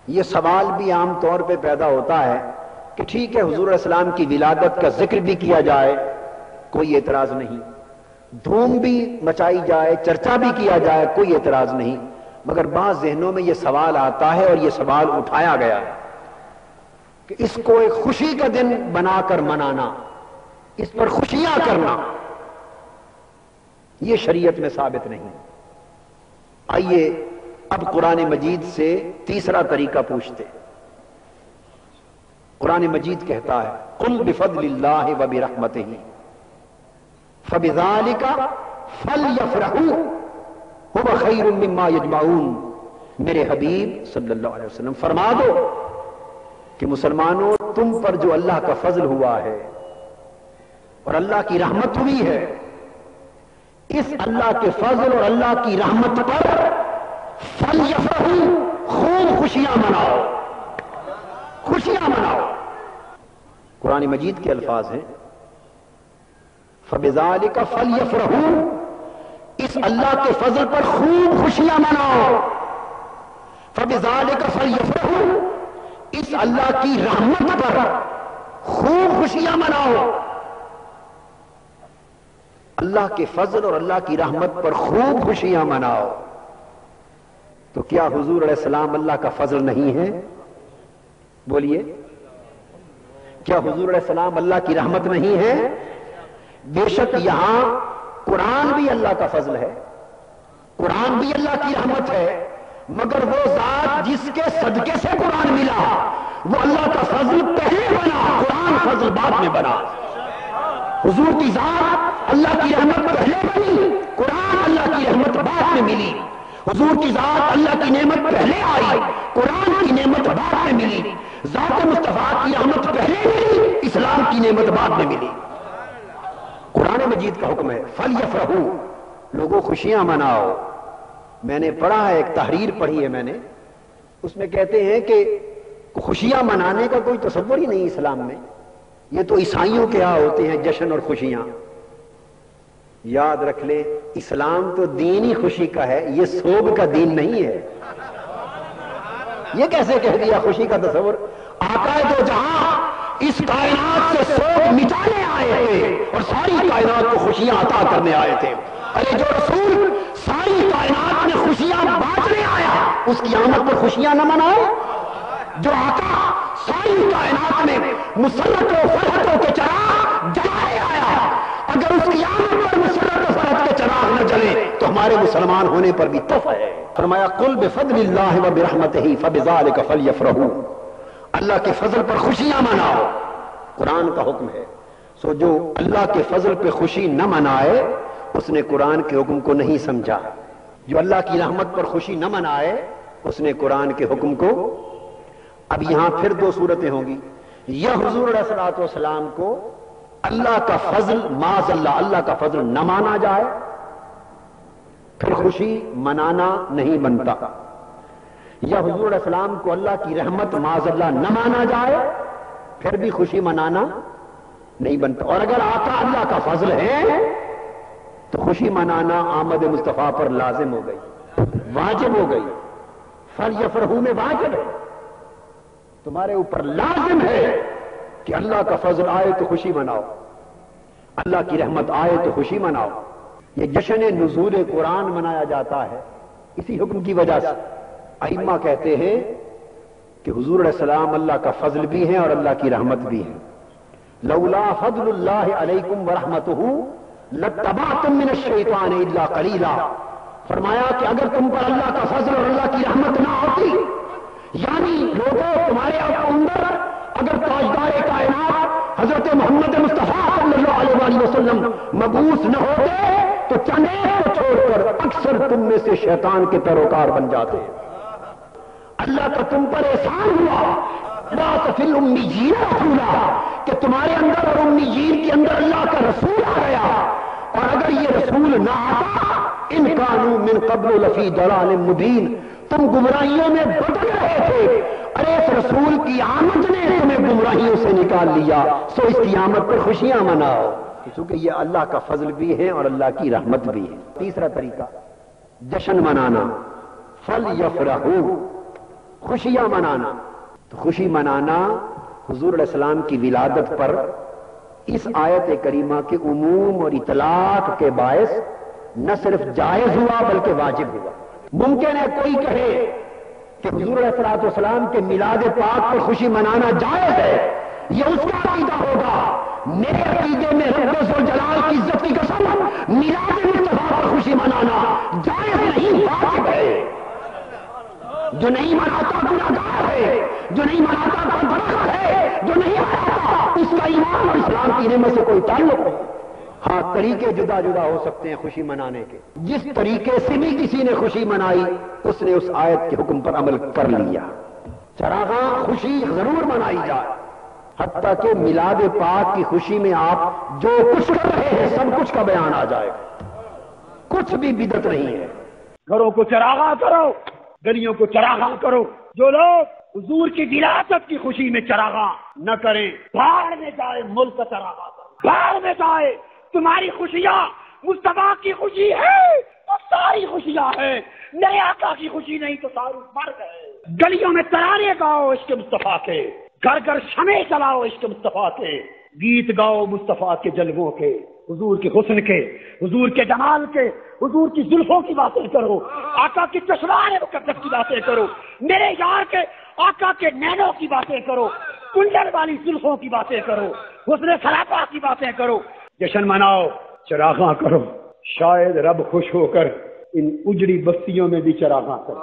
یہ سوال بھی عام طور پہ پیدا ہوتا ہے کہ ٹھیک ہے حضور علیہ السلام کی ولادت کا ذکر بھی کیا جائے، کوئی اعتراض نہیں، دھوم بھی مچائی جائے، چرچا بھی کیا جائے، کوئی اعتراض نہیں، مگر بعض ذہنوں میں یہ سوال آتا ہے اور یہ سوال اٹھایا گیا کہ اس کو ایک خوشی کا دن بنا کر منانا، اس پر خوشیاں کرنا، یہ شریعت میں ثابت نہیں۔ آئیے اب قرآن مجید سے تیسرا طریقہ پوچھتے۔ قرآن مجید کہتا ہے قل بفضل اللہ وبرحمتہ فبذالک فلیفرحوا هو خیر مما یجمعون۔ میرے حبیب صلی اللہ علیہ وسلم فرما دو کہ مسلمانوں تم پر جو اللہ کا فضل ہوا ہے اور اللہ کی رحمت ہوئی ہے، اس اللہ کے فضل اور اللہ کی رحمت پر فلیفرحوا، خوب خوشیاں مناؤ، خوشیاں مناؤ۔ قرآن مجید کے الفاظ ہیں فبذالک فلیفرحوا، اس اللہ کے فضل پر خوب خوشیاں مناؤ، فبذالک فلیفرحوا، اس اللہ کی رحمت پر خوب خوشیاں مناؤ۔ اللہ کے فضل اور اللہ کی رحمت پر خوب خوشیاں مناؤ، تو کیا حضور علیہ السلام اللہ کا فضل نہیں ہے؟ بولیے، کیا حضور علیہ السلام اللہ کی رحمت نہیں ہے؟ بے شک یہاں قرآن بھی اللہ کا فضل ہے، قرآن بھی اللہ کی رحمت ہے، مگر وہ ذات جس کے صدقے سے قرآن ملا وہ اللہ کا فضل پہلے بنا، قرآن فضل بعد میں بنا۔ حضور کی ذات اللہ کی رحمت پہلے بنی، قرآن اللہ کی رحمت بعد میں ملی۔ حضور کی ذات اللہ کی نعمت پہلے آئی، قرآن کی نعمت بعد میں ملی۔ ذات مصطفیٰ کی رحمت پہلے ملی، اسلام کی نعمت بعد میں ملی۔ قرآن مجید کا حکم ہے فلیفرحوا، لوگوں خوشیاں مناؤ۔ میں نے پڑھا ہے، ایک تحریر پڑھی ہے میں نے، اس میں کہتے ہیں کہ خوشیاں منانے کا کوئی تصور ہی نہیں اسلام میں، یہ تو عیسائیوں کے ہاں ہوتے ہیں جشن اور خوشیاں۔ یاد رکھ لے اسلام تو دین ہی خوشی کا ہے، یہ سوگ کا دین نہیں ہے۔ یہ کیسے کہہ دیا خوشی کا تصور؟ آقا دو جہاں اس کائنات سے سوگ مٹانے آئے تھے اور ساری کائنات کو خوشیاں عطا کرنے آئے تھے۔ ارے جو رسول ساری کائنات میں خوشیاں بانٹنے آیا، اس کی آمد پر خوشیاں نہ مناؤ؟ جو آقا ساری کائنات میں مسرت و فرحتوں کے چراغ جلائے آیا، اگر اس کی آمد پر مسرت و فرحت کے چراغ نہ جلے تو ہمارے مسلمان ہونے پر بھی تف ہے۔ فرمایا قل بفضل اللہ وبرحمتہ فبذالک فلیفرحوا، اللہ کے فضل پر خوشیاں مناؤ، قرآن کا حکم ہے۔ سو جو اللہ کے فضل پہ خوشی نہ منائے اس نے قرآن کے حکم کو نہیں سمجھا، جو اللہ کی رحمت پر خوشی نہ منائے اس نے قرآن کے حکم کو۔ اب یہاں پھر دو صورتیں ہوں گی، یا حضور علیہ الصلوۃ والسلام کو اللہ کا فضل معاذ اللہ کا فضل نہ مانا جائے، پھر خوشی منانا نہیں بنتا، یا حضور علیہ السلام کو اللہ کی رحمت معاذ اللہ نہ مانا جائے پھر بھی خوشی منانا نہیں بنتا۔ اور اگر آقا اللہ کا فضل ہے تو خوشی منانا آمد مصطفیٰ پر لازم ہو گئی، واجب ہو گئی، فلیفرحوا میں واجب ہے، تمہارے اوپر لازم ہے کہ اللہ کا فضل آئے تو خوشی مناؤ، اللہ کی رحمت آئے تو خوشی مناؤ۔ یہ جشن نزول قرآن منایا جاتا ہے اسی حکم کی وجہ سے۔ ائمہ کہتے ہیں کہ حضور علیہ السلام اللہ کا فضل بھی ہیں اور اللہ کی رحمت بھی ہے۔ لولا فضل اللہ علیکم ورحمتہ لاتبعتم من الشیطان الا قلیلا، فرمایا کہ اگر تم پر اللہ کا فضل اور اللہ کی رحمت نہ ہوتی، یعنی لوگوں تمہارے اندر اگر تاجدار کائنات حضرت محمد مصطفیٰ صلی اللہ علیہ وآلہ وسلم مبعوث نہ ہوتے تو چند ایک کو چھوڑ کر اکثر تم میں سے شیطان کے پیروکار بن جاتے۔ اللہ کا تم پر احسان ہوا بات فی الامیین رسولا، کہ تمہارے اندر اور امیین کے اندر اللہ کا رسول آ گیا، اور اگر یہ رسول نہ آتا ان کانوا من قبل لفی ضلال مبین، تم گمراہیوں میں بھٹک رہے تھے، ارے اس رسول کی آمد نے تمہیں گمراہیوں سے نکال لیا، سو اس کی آمد پر خوشیاں مناؤ، کیونکہ یہ اللہ کا فضل بھی ہے اور اللہ کی رحمت بھی ہے۔ تیسرا طریقہ جشن منانا، فلیفرحوا، خوشیاں منانا. تو خوشی منانا حضور علیہ السلام کی ولادت پر اس آیت کریمہ کے عموم اور اطلاق کے باعث نہ صرف جائز ہوا بلکہ واجب ہوا. ممکن ہے کوئی کہے کہ حضور علیہ السلام کے میلاد پاک پر خوشی منانا جائز ہے، یہ اس کا عقیدہ ہوگا. میرے عقیدے میں رب ذوالجلال کی عزت کی قسم میلاد مصطفیٰ پر خوشی منانا جائز نہیں، واجب ہے. جو نہیں مناتا گناہگار ہے، جو نہیں مناتا بدبخت ہے، جو نہیں مناتا اس کا ایمان اور اسلام کی نعمت سے کوئی تعلق نہیں. ہاں طریقے جدا جدا ہو سکتے ہیں خوشی منانے کے. جس طریقے سے بھی کسی نے خوشی منائی اس نے اس آیت کے حکم پر عمل کر لیا. چراغاں خوشی ضرور منائی جائے، حتیٰ کہ میلاد پاک کی خوشی میں آپ جو کچھ کر رہے ہیں سب کچھ کا بیان آ جائے. کچھ بھی بدعت نہیں ہے. گھروں کو چراغاں کرو، گلیوں کو چراغاں کرو. جو لوگ حضور کی ولادت کی خوشی میں چراغاں نہ کریں، باہر میں جائے ملک کا چراغاں کرو. باہر میں جائے. تمہاری خوشیاں مصطفیٰ کی خوشی ہے تو ساری خوشیاں ہیں، نئے آقا کی خوشی نہیں تو سارے مر گئے. گلیوں میں ترانے گاؤ عشق مصطفیٰ کے، گھر گھر شمع جلاؤ عشق مصطفیٰ کے، گیت گاؤ مصطفیٰ کے جلووں کے، حضور کے حسن کے، حضور کے جمال کے، حضور کی زلفوں کی باتیں کرو، آقا کی چشمان مقدس کی باتیں کرو، میرے یار کے آقا کے نینوں کی باتیں کرو، کنڈل والی زلفوں کی باتیں کرو، حسن خلافہ کی باتیں کرو. جشن مناؤ، چراغاں کرو. شاید رب خوش ہو کر ان اجڑی بستیوں میں بھی چراغاں کرو.